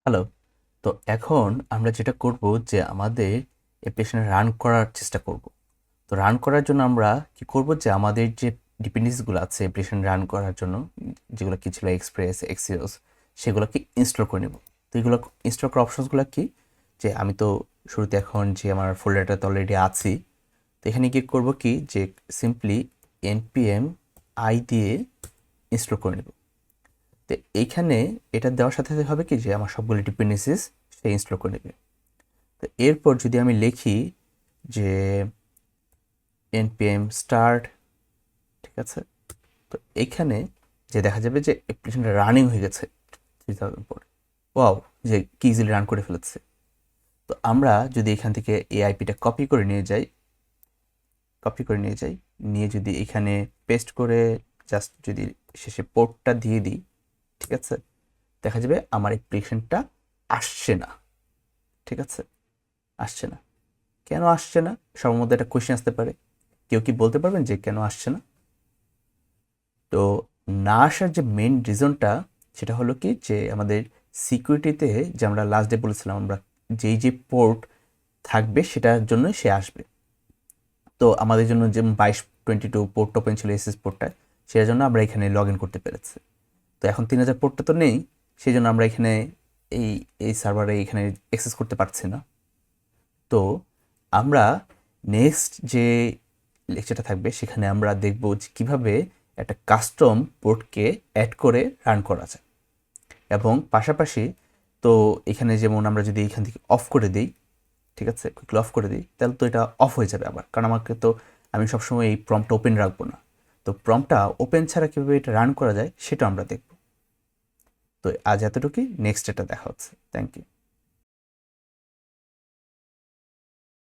Hello. তো এখন আমরা যেটা করব যে আমাদের অ্যাপ্লিকেশন রান করার চেষ্টা করব। তো রান করার জন্য আমরা কি করব যে আমাদের যে ডিপেন্ডেন্সিগুলো আছে অ্যাপ্লিকেশন রান করার জন্য যেগুলো কি ছিল এক্সপ্রেস, এক্সিওস সেগুলোকে ইনস্টল করে নেব। তো এগুলো ইনস্টল করার অপশনসগুলো কি যে আমি তো শুরুতে এখন যে আমার ফোল্ডারটাতে অলরেডি আছি তো এখানে কি করব কি যে সিম্পলি npm i দিয়ে ইনস্টল করে নেব। তো এইখানে এটা দেওয়ার সাথে সাথে হবে কি যে আমার সবগুলো ডিপেন্ডেন্সিস সে ইনস্টল করে নেবে। তো এরপর যদি আমি লিখি যে npm start, ঠিক আছে, তো এইখানে যে দেখা যাবে যে অ্যাপ্লিকেশনটা রানিং হয়ে গেছে 3000 পর। ওয়াও, যে কি ইজিলি রান করে ফেলেছে। তো আমরা যদি এখান থেকে এই আইপিটা কপি করে নিয়ে যাই নিয়ে যদি এখানে পেস্ট করে জাস্ট যদি শেষে পোর্টটা দিয়ে দিই, ঠিক আছে, দেখা যাবে আমার অ্যাপ্লিকেশনটা আসছে না। ঠিক আছে, আসছে না। কেন আসছে না? সবার মধ্যে একটা কোয়েশ্চেন আসতে পারে। কেউ কি বলতে পারবেন যে কেন আসছে না? তো না আসার যে মেইন রিজনটা সেটা হলো কি যে আমাদের সিকিউরিটিতে যে আমরা লাস্ট ডে বলেছিলাম আমরা যেই পোর্ট থাকবে সেটার জন্য সে আসবে। তো আমাদের জন্য যে 2222 পোর্ট ওপেন ছিল এসএস পোর্টটা, সেটার জন্য আমরা এখানে লগ ইন করতে পেরেছি। তো এখন 3000 পোর্টটা তো নেই, সেই জন্য আমরা এখানে এই এই সার্ভারে এখানে অ্যাক্সেস করতে পারছি না। তো আমরা নেক্সট যে লেকচারটা থাকবে সেখানে আমরা দেখব যে কীভাবে একটা কাস্টম পোর্টকে অ্যাড করে রান করা যায়। এবং পাশাপাশি তো এখানে যেমন আমরা যদি এখান থেকে অফ করে দিই, ঠিক আছে, কুইকলি অফ করে দিই, তাহলে তো এটা অফ হয়ে যাবে আবার, কারণ আমি সবসময় এই প্রম্পটটা ওপেন রাখবো না। তো প্রম্পটটা ওপেন ছাড়া কীভাবে এটা রান করা যায় সেটা আমরা দেখব। তো আজ এতটুকুই, নেক্সট এটা দেখা হচ্ছে। Thank you.